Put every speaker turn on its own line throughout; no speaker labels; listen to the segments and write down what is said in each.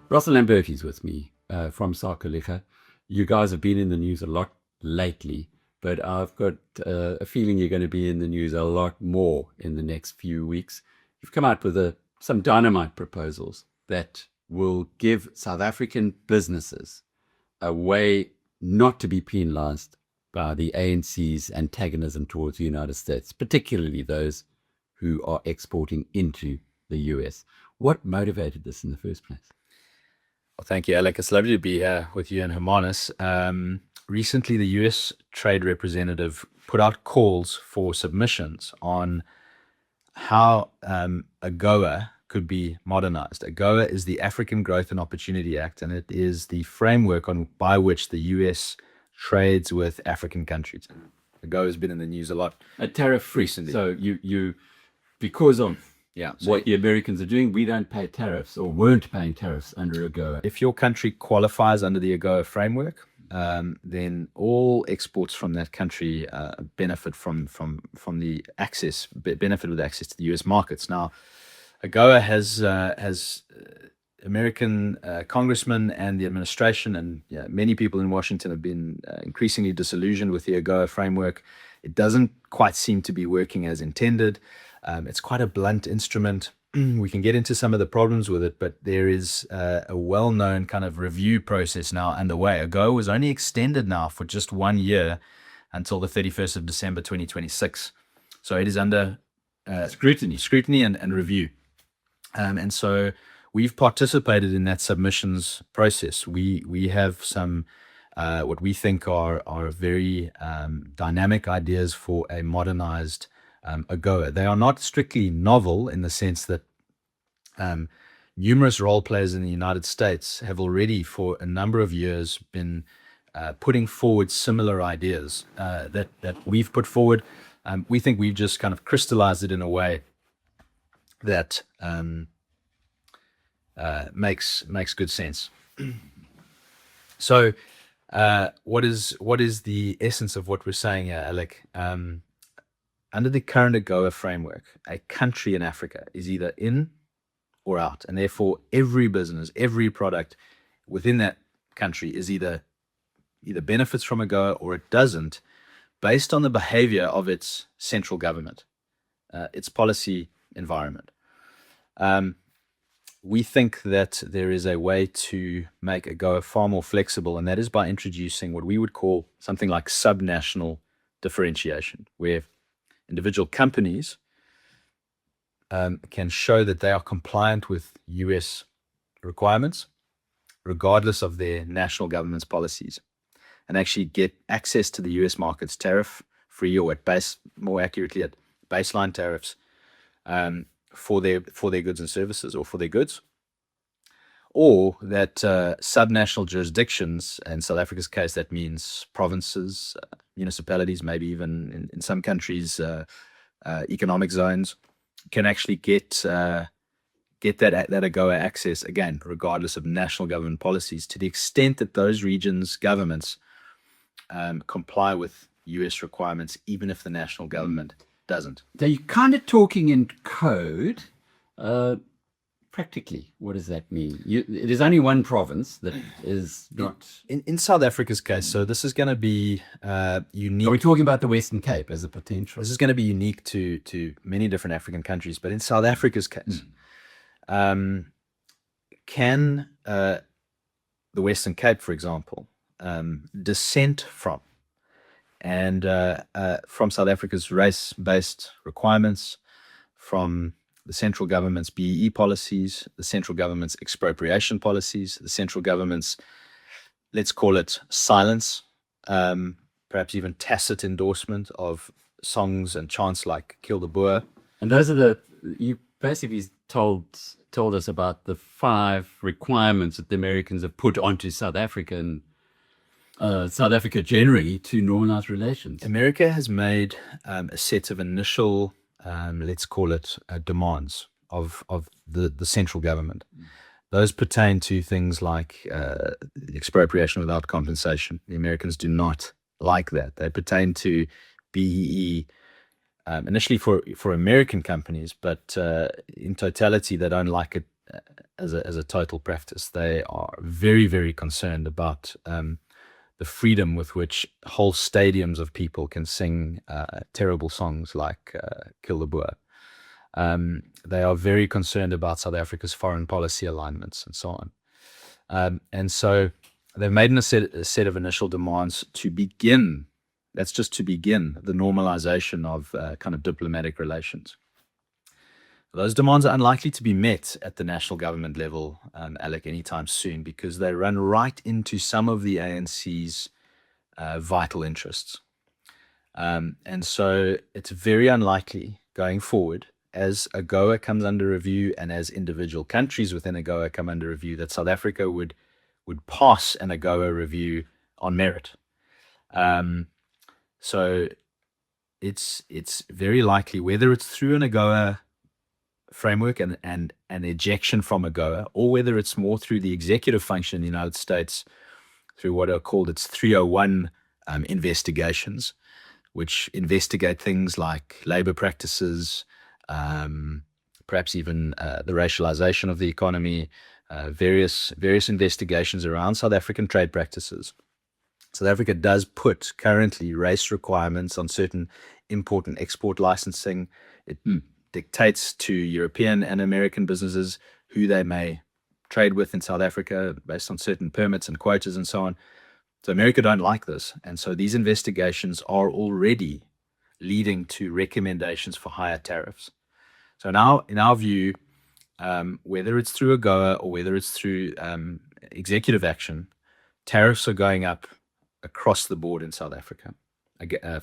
Russell Lamberti's with me from Sakeliga. You guys have been in the news a lot lately, but I've got a feeling you're going to be in the news a lot more in the next few weeks. You've come out with some dynamite proposals that will give South African businesses a way not to be penalized by the ANC's antagonism towards the United States, particularly those who are exporting into the US. What motivated this in the first place?
Well, thank you, Alec. It's lovely to be here with you and Hermanus. Recently, the US Trade Representative put out calls for submissions on how AGOA could be modernized. AGOA is the African Growth and Opportunity Act, and it is the framework by which the US trades with African countries. AGOA has been in the news a lot.
A tariff-free.
Recently.
So you because of what the Americans are doing, we don't pay tariffs or weren't paying tariffs under AGOA.
If your country qualifies under the AGOA framework, then all exports from that country benefit from the benefit with access to the US markets. Now, AGOA has American congressmen and the administration and many people in Washington have been increasingly disillusioned with the AGOA framework. It doesn't quite seem to be working as intended. It's quite a blunt instrument. We can get into some of the problems with it, but there is a well-known kind of review process now underway. AGOA was only extended now for just 1 year until the 31st of December 2026. So it is under scrutiny and review. And so we've participated in that submissions process. We have some what we think are very dynamic ideas for a modernized AGOA. They are not strictly novel in the sense that numerous role players in the United States have already for a number of years been putting forward similar ideas that we've put forward. We think we've just kind of crystallized it in a way that makes good sense. So what is the essence of what we're saying here, Alec? Under the current AGOA framework, a country in Africa is either in or out, and therefore every business, every product within that country is either benefits from AGOA or it doesn't, based on the behavior of its central government, its policy environment. We think that there is a way to make AGOA far more flexible, and that is by introducing what we would call something like subnational differentiation, where individual companies can show that they are compliant with US requirements, regardless of their national government's policies, and actually get access to the US markets tariff-free, or more accurately, at baseline tariffs for their goods and services, or for their goods. Or that subnational jurisdictions, in South Africa's case, that means provinces, municipalities, maybe even in some countries, economic zones, can actually get that AGOA access, again, regardless of national government policies, to the extent that those regions' governments comply with US requirements, even if the national government doesn't.
So you're kind of talking in code. Practically, what does that mean? It is only one province that is not...
In South Africa's case, so this is going to be unique.
Are we talking about the Western Cape as a potential?
This is going to be unique to many different African countries, but in South Africa's case, can the Western Cape, for example, dissent from South Africa's race-based requirements, from the central government's BEE policies, the central government's expropriation policies, the central government's, let's call it, silence, perhaps even tacit endorsement of songs and chants like Kill the Boer.
And those are you basically told us about the 5 requirements that the Americans have put onto South Africa and South Africa generally to normalize relations.
America has made a set of initial let's call it demands of the central government. Those pertain to things like expropriation without compensation. The Americans do not like that. They pertain to BEE, initially for American companies, but in totality, they don't like it as a total practice. They are very, very concerned about the freedom with which whole stadiums of people can sing terrible songs like Kill the Boer. They are very concerned about South Africa's foreign policy alignments and so on. And so they've made a set of initial demands to begin, that's just to begin, the normalization of kind of diplomatic relations. Those demands are unlikely to be met at the national government level, Alec, anytime soon, because they run right into some of the ANC's vital interests. And so it's very unlikely going forward, as AGOA comes under review and as individual countries within AGOA come under review, that South Africa would pass an AGOA review on merit. So it's very likely, whether it's through an AGOA framework and an ejection from AGOA, or whether it's more through the executive function in the United States through what are called its 301 investigations, which investigate things like labor practices, perhaps even the racialization of the economy, various investigations around South African trade practices. South Africa does put currently race requirements on certain import and export licensing. It dictates to European and American businesses who they may trade with in South Africa based on certain permits and quotas and so on. So America don't like this. And so these investigations are already leading to recommendations for higher tariffs. So now, in our view, whether it's through AGOA or whether it's through executive action, tariffs are going up across the board in South Africa.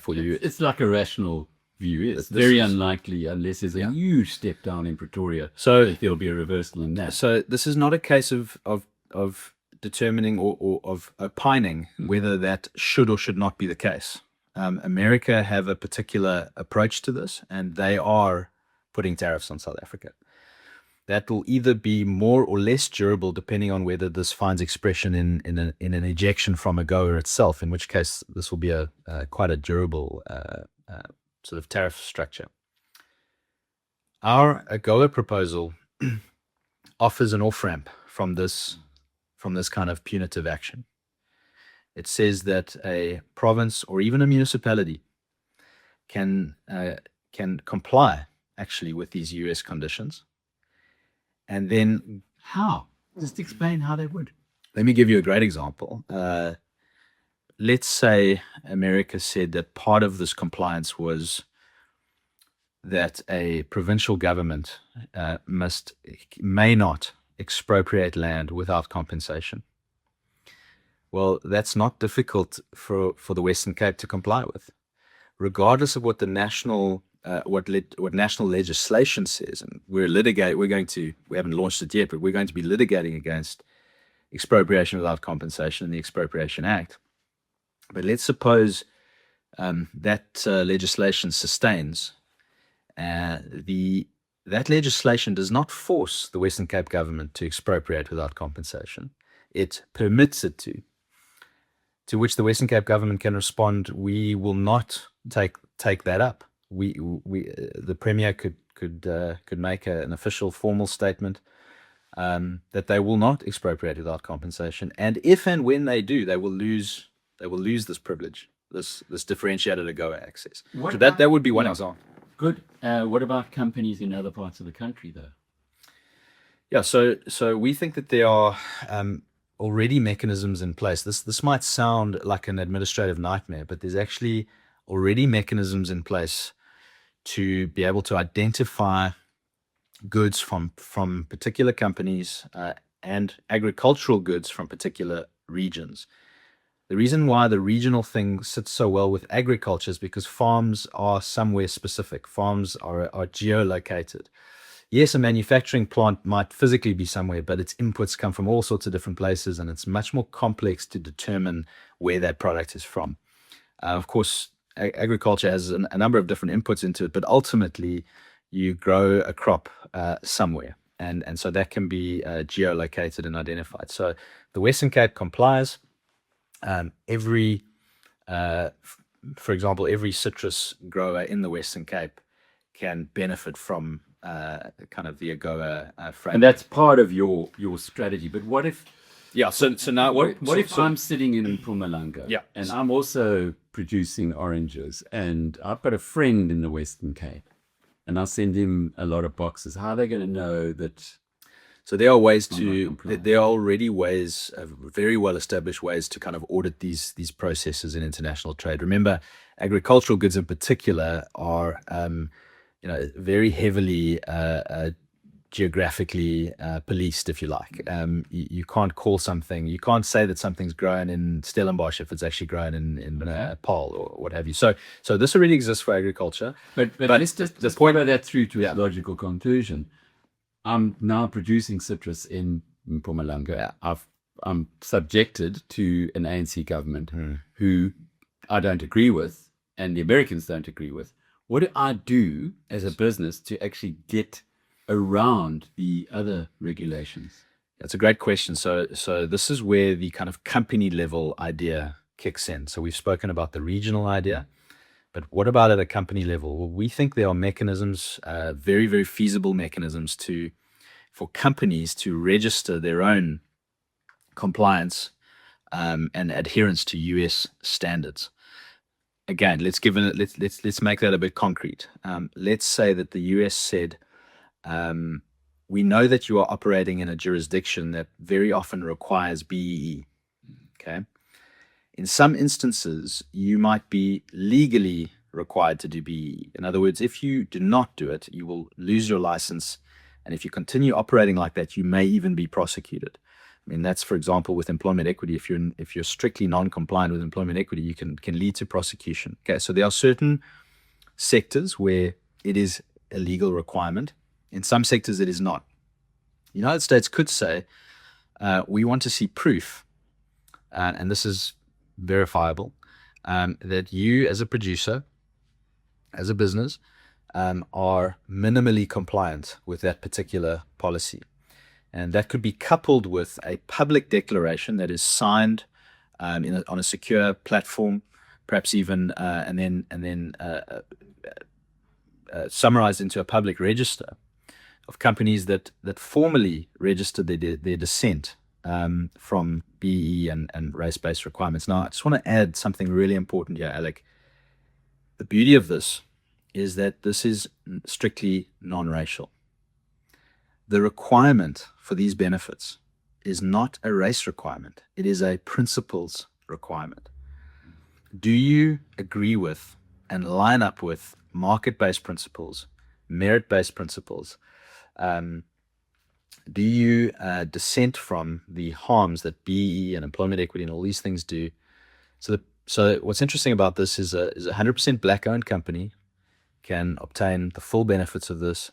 For you,
it's like a rational view. It's very unlikely, unless there's a huge step down in Pretoria, so there'll be a reversal in that.
So this is not a case of determining or of opining whether that should or should not be the case. America have a particular approach to this, and they are putting tariffs on South Africa. That will either be more or less durable depending on whether this finds expression in an ejection from AGOA itself, in which case this will be quite a durable sort of tariff structure. Our AGOA proposal offers an off-ramp from this kind of punitive action. It says that a province or even a municipality can comply actually with these US conditions. And then
how? Just explain how they would.
Let me give you a great example. Let's say America said that part of this compliance was that a provincial government may not expropriate land without compensation. Well, that's not difficult for the Western Cape to comply with, regardless of what the national what national legislation says. And we haven't launched it yet, but we're going to be litigating against expropriation without compensation in the Expropriation Act. But let's suppose that legislation sustains. That legislation does not force the Western Cape government to expropriate without compensation. It permits it to which the Western Cape government can respond, we will not take that up. The Premier could make an official formal statement that they will not expropriate without compensation, and if and when they do, they will lose this privilege, this differentiated AGOA access. So that would be one example.
Good. What about companies in other parts of the country, though?
Yeah. So we think that there are already mechanisms in place. This might sound like an administrative nightmare, but there's actually already mechanisms in place to be able to identify goods from particular companies and agricultural goods from particular regions. The reason why the regional thing sits so well with agriculture is because farms are somewhere specific. Farms are geolocated. Yes, a manufacturing plant might physically be somewhere, but its inputs come from all sorts of different places, and it's much more complex to determine where that product is from. Of course, agriculture has a number of different inputs into it, but ultimately you grow a crop somewhere, and so that can be geolocated and identified. So the Western Cape complies. For example, every citrus grower in the Western Cape can benefit from kind of the AGOA framework.
And that's part of your strategy. But what if
So now
what if I'm sitting in Mpumalanga
Yeah.
and I'm also producing oranges and I've got a friend in the Western Cape and I send him a lot of boxes? How are they going to know that?
So there are ways
I'm not compliant.
there are already ways, very well established ways to kind of audit these processes in international trade. Remember, agricultural goods in particular are, very heavily geographically policed, if you like. You can't call something, you can't say that something's grown in Stellenbosch if it's actually grown in Paarl or what have you. So this already exists for agriculture.
But let's just follow that through to its logical conclusion. I'm now producing citrus in Mpumalanga. I'm subjected to an ANC government who I don't agree with, and the Americans don't agree with. What do I do as a business to actually get around the other regulations?
That's a great question. So this is where the kind of company level idea kicks in. So we've spoken about the regional idea, but what about at a company level? Well, we think there are mechanisms, very, very feasible mechanisms for companies to register their own compliance and adherence to US standards. Again, let's make that a bit concrete. Let's say that the US said, we know that you are operating in a jurisdiction that very often requires BEE. Okay. In some instances, you might be legally required to do BEE. In other words, if you do not do it, you will lose your license. And if you continue operating like that, you may even be prosecuted. I mean, that's, for example, with employment equity. If you're strictly non-compliant with employment equity, you can lead to prosecution. Okay, so there are certain sectors where it is a legal requirement. In some sectors, it is not. The United States could say, we want to see proof, and this is verifiable, that you as a producer, as a business, are minimally compliant with that particular policy. And that could be coupled with a public declaration that is signed on a secure platform, perhaps even, and then summarized into a public register of companies that formally registered their dissent from BEE and race-based requirements. Now, I just want to add something really important here, Alec. The beauty of this is that this is strictly non-racial. The requirement for these benefits is not a race requirement. It is a principles requirement. Do you agree with and line up with market-based principles, merit-based principles? Do you dissent from the harms that BEE and employment equity and all these things do? So what's interesting about this is a 100% black-owned company can obtain the full benefits of this.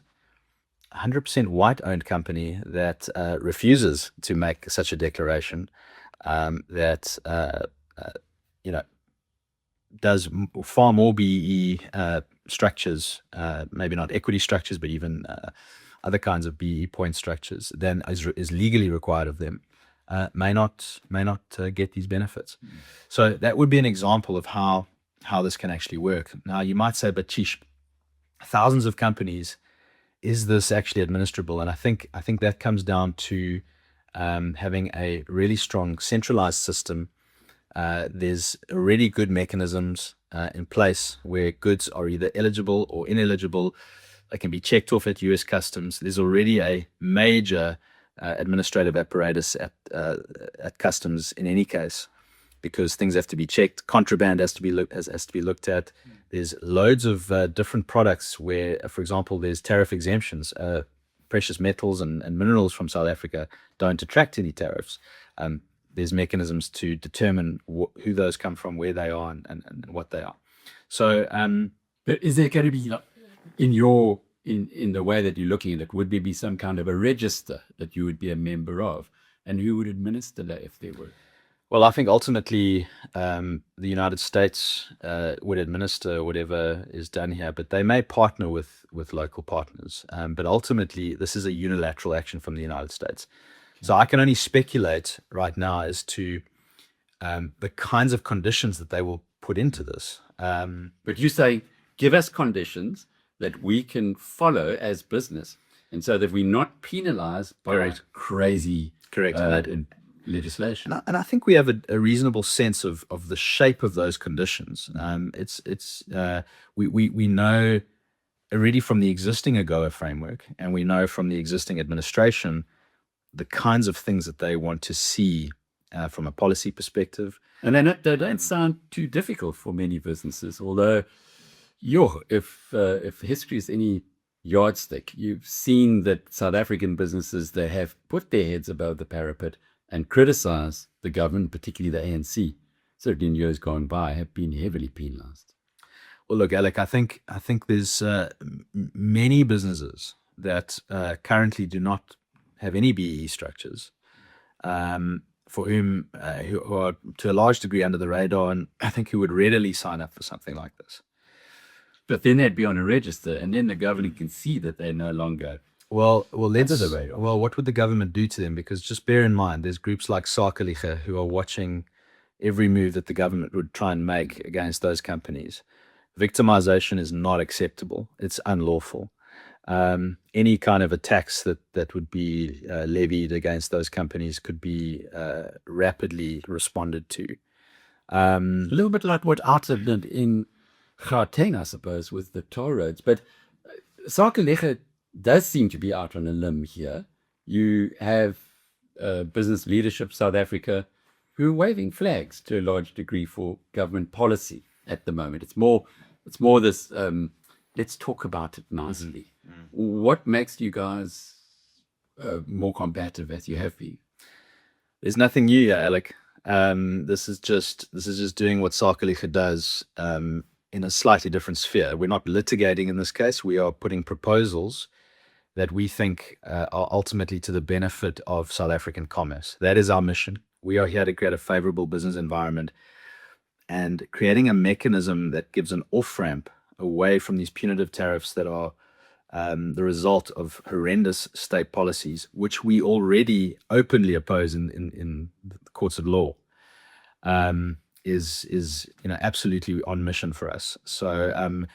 100% white-owned company that refuses to make such a declaration, that does far more BEE structures, maybe not equity structures, but even other kinds of BEE point structures than is legally required of them, may not get these benefits. So that would be an example of how this can actually work. Now you might say, but Chish, thousands of companies, is this actually administrable? And I think that comes down to having a really strong centralized system. There's already good mechanisms in place where goods are either eligible or ineligible. They can be checked off at US Customs. There's already a major administrative apparatus at Customs in any case, because things have to be checked. Contraband has to be looked at. There's loads of different products where, for example, there's tariff exemptions. Precious metals and minerals from South Africa don't attract any tariffs. There's mechanisms to determine who those come from, where they are, and what they are. So,
but is there going to be, in the way that you're looking at it, would there be some kind of a register that you would be a member of, and who would administer that if there were?
Well, I think ultimately the United States would administer whatever is done here, but they may partner with local partners. But ultimately, this is a unilateral action from the United States. So I can only speculate right now as to the kinds of conditions that they will put into this.
But you say, give us conditions that we can follow as business, and so that we're not penalized by
Correct.
crazy
Correct.
legislation.
And I think we have a reasonable sense of the shape of those conditions. We know already from the existing AGOA framework, and we know from the existing administration the kinds of things that they want to see from a policy perspective.
And they don't sound too difficult for many businesses, although if history is any yardstick, you've seen that South African businesses, they have put their heads above the parapet and criticized the government, particularly the ANC, certainly in years gone by, have been heavily penalized.
Well, look, Alec, I think there's many businesses that currently do not have any BEE structures, for whom who are to a large degree under the radar, and I think who would readily sign up for something like this.
But then they'd be on a register, and then the government can see that they're no longer
Well,
under the radar.
well, what would the government do to them? Because just bear in mind, there's groups like Sakeliga who are watching every move that the government would try and make against those companies. Victimization is not acceptable. It's unlawful. Any kind of a tax that would be levied against those companies could be rapidly responded to.
A little bit like what happened in Gauteng, I suppose, with the toll roads. But Sakeliga does seem to be out on a limb here. You have business leadership South Africa who are waving flags to a large degree for government policy at the moment. It's more this let's talk about it nicely. What makes you guys more combative as you have been?
There's nothing new here, Alec. This is just doing what Sakeliga does in a slightly different sphere. We're not litigating in this case. We are putting proposals that we think are ultimately to the benefit of South African commerce. That is our mission. We are here to create a favorable business environment, and creating a mechanism that gives an off-ramp away from these punitive tariffs that are the result of horrendous state policies, which we already openly oppose in the courts of law, is absolutely on mission for us. So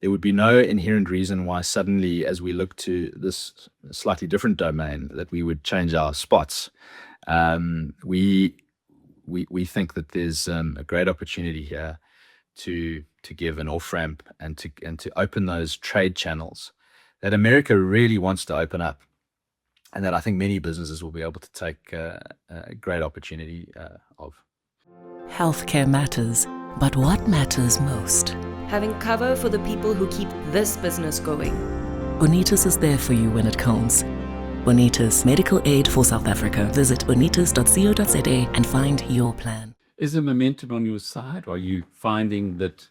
there would be no inherent reason why suddenly, as we look to this slightly different domain, that we would change our spots. We think that there's a great opportunity here to give an off-ramp and to open those trade channels that America really wants to open up, and that I think many businesses will be able to take a great opportunity of.
Healthcare matters, but what matters most?
Having cover for the people who keep this business going.
Bonitas is there for you when it counts. Bonitas, medical aid for South Africa. Visit bonitas.co.za and find your plan.
Is the momentum on your side? Are you finding that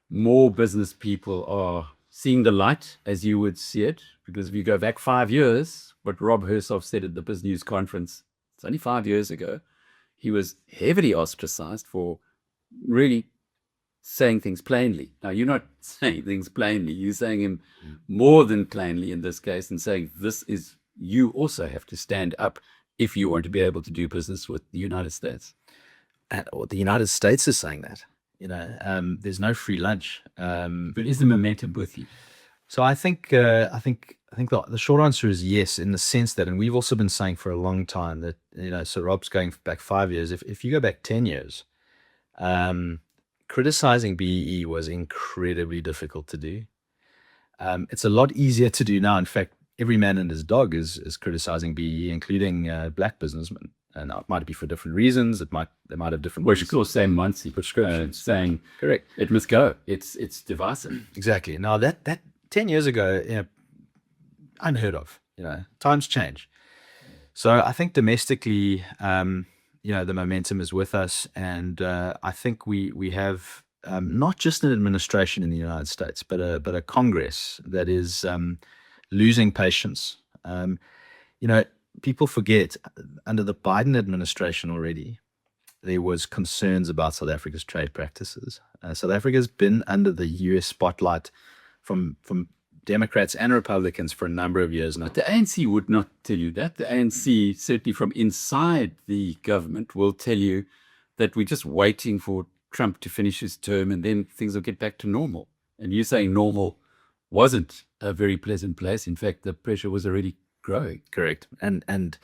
more business people are seeing the light as you would see it? Because if you go back 5 years, what Rob Hersoff said at the Biz News conference, it's only 5 years ago, he was heavily ostracized for really saying things plainly. Now, you're not saying things plainly. You're saying him more than plainly in this case, and saying you also have to stand up if you want to be able to do business with the United States.
Or the United States is saying that. There's no free lunch.
But is the momentum with you?
So I think the short answer is yes, in the sense that, and we've also been saying for a long time that, so Rob's going back 5 years. If you go back 10 years, criticizing BEE was incredibly difficult to do. It's a lot easier to do now. In fact, every man and his dog is criticizing BEE, including black businessmen. And it might be for different reasons. They might have different.
Well, you could say Muncie prescription, saying
correct,
it must go. It's divisive.
Exactly. Now that 10 years ago, unheard of. Times change. So I think domestically, the momentum is with us, and I think we have not just an administration in the United States, but a Congress that is losing patience. People forget, under the Biden administration already, there was concerns about South Africa's trade practices. South Africa's been under the U.S. spotlight from Democrats and Republicans for a number of years now.
The ANC would not tell you that. The ANC, certainly from inside the government, will tell you that we're just waiting for Trump to finish his term and then things will get back to normal. And you're saying normal wasn't a very pleasant place. In fact, the pressure was already growing.
Correct. And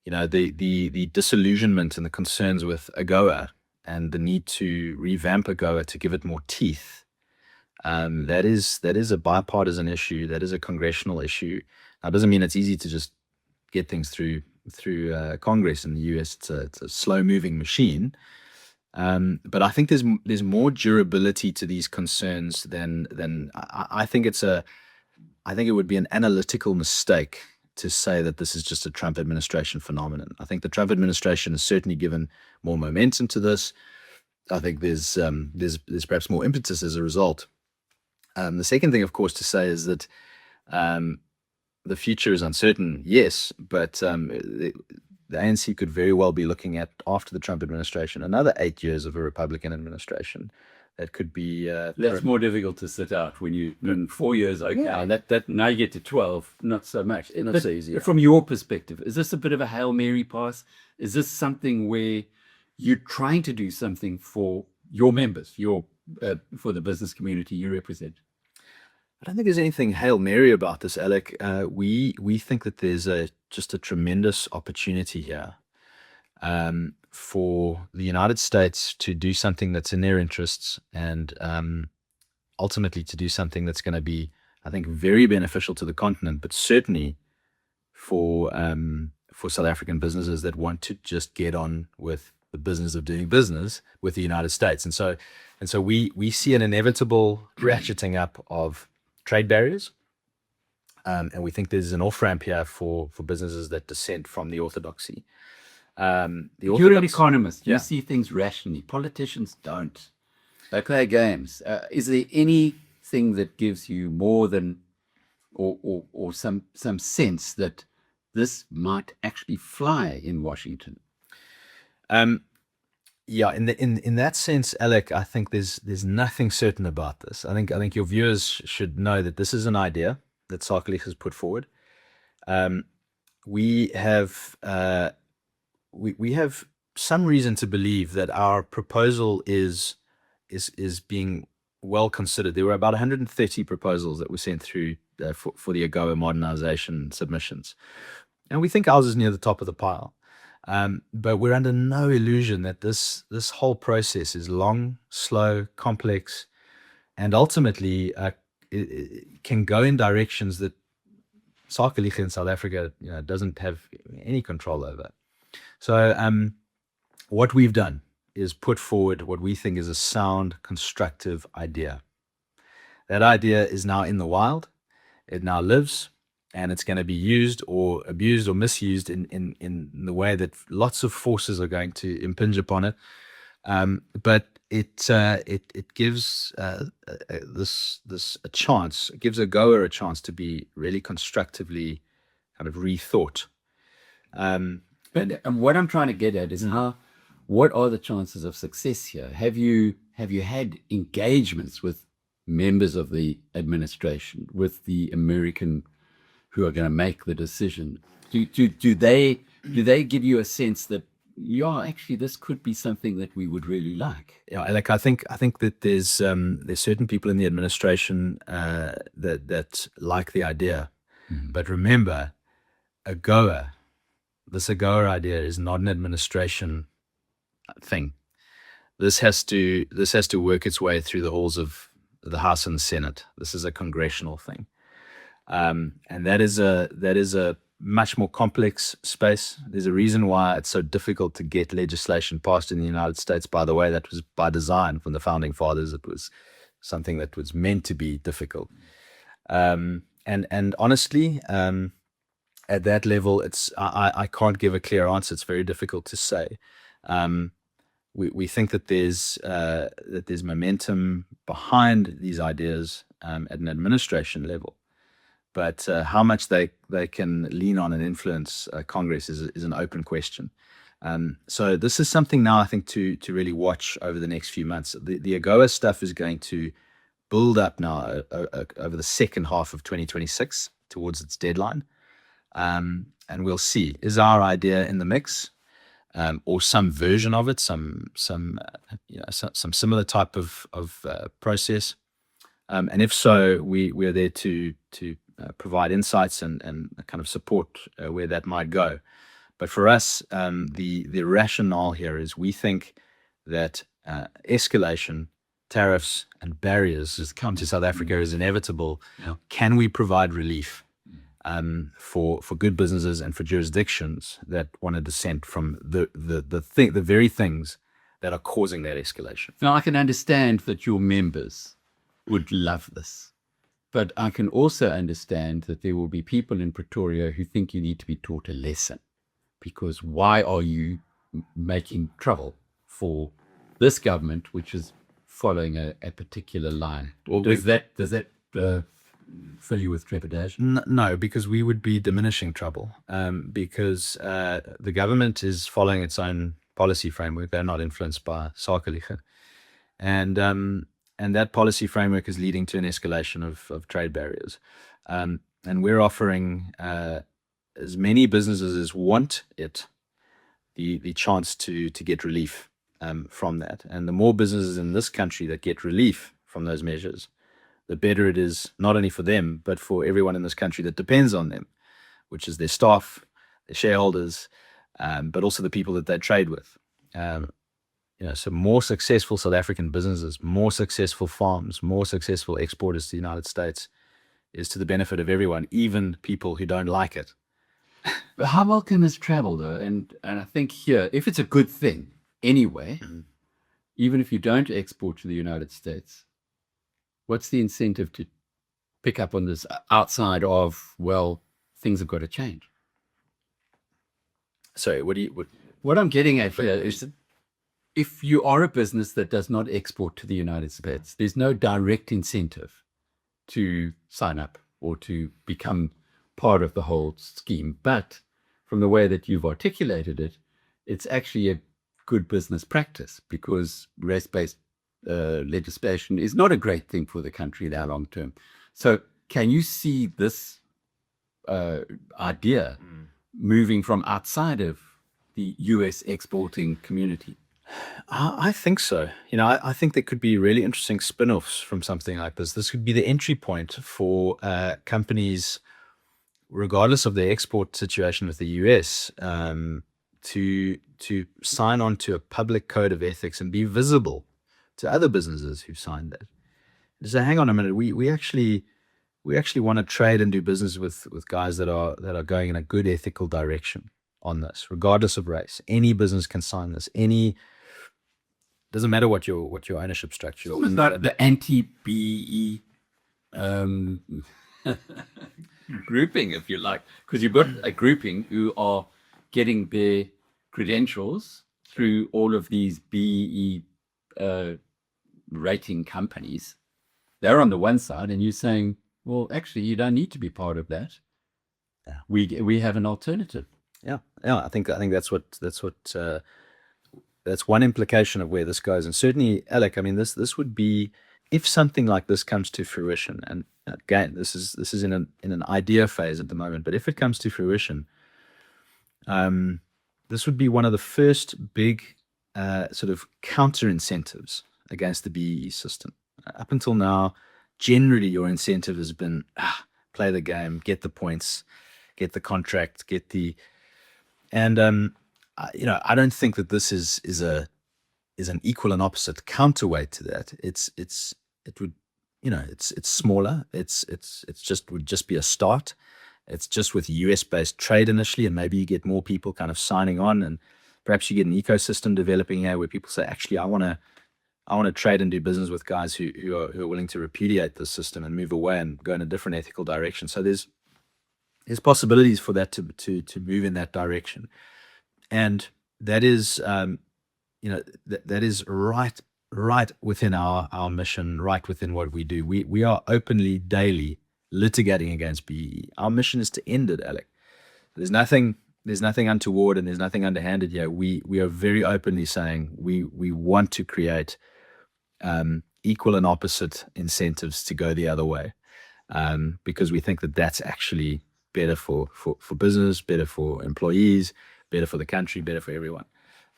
you know, the disillusionment and the concerns with AGOA and the need to revamp AGOA to give it more teeth, that is a bipartisan issue. That is a congressional issue. Now, it doesn't mean it's easy to just get things through Congress in the US. It's a slow-moving machine. But I think there's more durability to these concerns than I think I think it would be an analytical mistake to say that this is just a Trump administration phenomenon. I think the Trump administration has certainly given more momentum to this. I think there's perhaps more impetus as a result. The second thing, of course, to say is that the future is uncertain, yes, but the ANC could very well be looking at, after the Trump administration, another 8 years of a Republican administration. That could be
that's more difficult to sit out when you in 4 years. Okay,
Yeah,
that now you get to 12, not so much.
Not so easy, yeah.
From your perspective, is this a bit of a Hail Mary pass? Is this something where you're trying to do something for your members, for the business community you represent?
I don't think there's anything Hail Mary about this, Alec. We think that there's just a tremendous opportunity here for the United States to do something that's in their interests, and ultimately to do something that's going to be, I think, very beneficial to the continent, but certainly for South African businesses that want to just get on with the business of doing business with the United States. And so we see an inevitable ratcheting up of trade barriers, and we think there's an off-ramp here for businesses that dissent from the orthodoxy.
You're an economist. You
Yeah.
see things rationally. Politicians don't. They play games. Is there anything that gives you more than, or some sense that this might actually fly in Washington?
Yeah, in that sense, Alec, I think there's nothing certain about this. I think your viewers should know that this is an idea that Sakeliga has put forward. We have some reason to believe that our proposal is being well considered. There were about 130 proposals that were sent through for the AGOA modernization submissions, and we think ours is near the top of the pile. But we're under no illusion that this whole process is long, slow, complex, and ultimately it can go in directions that Sakeliga in South Africa doesn't have any control over. So what we've done is put forward what we think is a sound, constructive idea. That idea is now in the wild. It now lives, and it's going to be used or abused or misused in the way that lots of forces are going to impinge upon it. But it gives this a chance. It gives AGOA a chance to be really constructively kind of rethought.
But what I'm trying to get at is what are the chances of success here? Have you had engagements with members of the administration, with the American who are going to make the decision? Do they give you a sense that actually this could be something that we would really like?
Yeah, like I think that there's certain people in the administration that like the idea, but remember, this AGOA idea is not an administration thing. This has to work its way through the halls of the House and the Senate. This is a congressional thing, and that is a much more complex space. There's a reason why it's so difficult to get legislation passed in the United States. By the way, that was by design from the founding fathers. It was something that was meant to be difficult. And honestly, at that level, I can't give a clear answer. It's very difficult to say. We think that there's momentum behind these ideas at an administration level, but how much they can lean on and influence Congress is an open question. So this is something now, I think, to really watch over the next few months. The AGOA stuff is going to build up now over the second half of 2026 towards its deadline. And we'll see, is our idea in the mix, or some version of it, some similar type of process, And if so, we are there to provide insights and kind of support where that might go. But for us, the rationale here is we think that escalation, tariffs, and barriers as come to South Africa is inevitable.
Yeah.
Can we provide relief for good businesses and for jurisdictions that want to dissent from the very things that are causing that escalation?
Now, I can understand that your members would love this, but I can also understand that there will be people in Pretoria who think you need to be taught a lesson, because why are you making trouble for this government, which is following a particular line? Or does that fill you with trepidation?
No, because we would be diminishing trouble, because the government is following its own policy framework. They're not influenced by Sakeliga. And that policy framework is leading to an escalation of trade barriers. And we're offering as many businesses as want it the chance to get relief from that. And the more businesses in this country that get relief from those measures, the better it is, not only for them, but for everyone in this country that depends on them, which is their staff, their shareholders, but also the people that they trade with. So more successful South African businesses, more successful farms, more successful exporters to the United States is to the benefit of everyone, even people who don't like it.
But how well can this travel, though? And I think here, if it's a good thing anyway, even if you don't export to the United States, what's the incentive to pick up on this outside of, well, things have got to change?
Sorry,
what I'm getting at here is that if you are a business that does not export to the United States, there's no direct incentive to sign up or to become part of the whole scheme. But from the way that you've articulated it, it's actually a good business practice, because race-based legislation is not a great thing for the country in our long term. So can you see this idea moving from outside of the US exporting community?
I think so. I think there could be really interesting spin-offs from something like this. This could be the entry point for companies, regardless of their export situation with the US, to sign on to a public code of ethics and be visible to other businesses who've signed that. So hang on a minute, we actually want to trade and do business with guys that are going in a good ethical direction on this, regardless of race. Any business can sign this. Doesn't matter what your ownership structure.
It's not the anti-BE grouping, if you like, because you've got a grouping who are getting their credentials through all of these BE rating companies. They're on the one side, and you're saying, well, actually, you don't need to be part of that.
Yeah.
We have an alternative.
Yeah. I think that's one implication of where this goes. And certainly, Alec, I mean, this would be, if something like this comes to fruition, and again, this is in an idea phase at the moment, but if it comes to fruition, this would be one of the first big sort of counter incentives against the BEE system. Up until now, generally your incentive has been play the game, get the points, get the contract, I don't think that this is an equal and opposite counterweight to that. It's smaller. Would just be a start. It's just with US-based trade initially, and maybe you get more people kind of signing on, and perhaps you get an ecosystem developing here where people say, actually, I want to trade and do business with guys who are willing to repudiate this system and move away and go in a different ethical direction. So there's possibilities for that to move in that direction, and that is that is right within our mission, right within what we do. We are openly daily litigating against BEE. Our mission is to end it, Alec. There's nothing untoward and there's nothing underhanded here. We are very openly saying we want to create equal and opposite incentives to go the other way, because we think that that's actually better for business, better for employees, better for the country, better for everyone.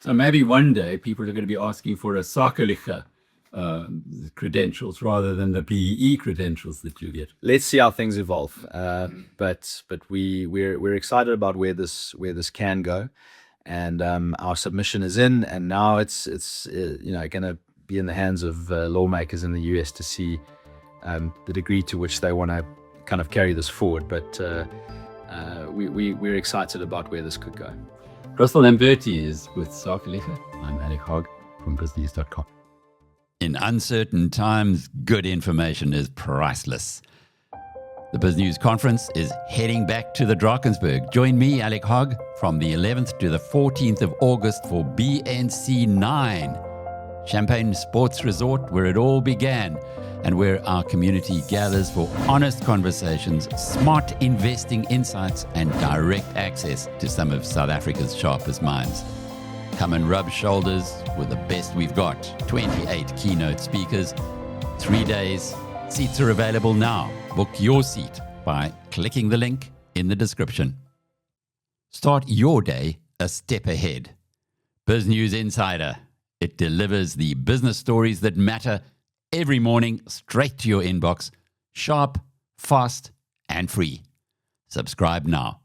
So maybe one day people are going to be asking for a Sakeliga credentials rather than the BEE credentials that you get.
Let's see how things evolve. But we're excited about where this can go, and our submission is in, and now it's going to be in the hands of lawmakers in the US to see the degree to which they want to kind of carry this forward. But we're excited about where this could go.
Russell Lamberti is with Sakeliga. I'm Alec Hogg from BizNews.com.
In uncertain times, good information is priceless. The BizNews conference is heading back to the Drakensberg. Join me, Alec Hogg, from the 11th to the 14th of August for BNC 9, Champagne Sports Resort, where it all began, and where our community gathers for honest conversations, smart investing insights, and direct access to some of South Africa's sharpest minds. Come and rub shoulders with the best we've got. 28 keynote speakers, 3 days. Seats are available now. Book your seat by clicking the link in the description. Start your day a step ahead. BizNews Insider. It delivers the business stories that matter every morning straight to your inbox. Sharp, fast, and free. Subscribe now.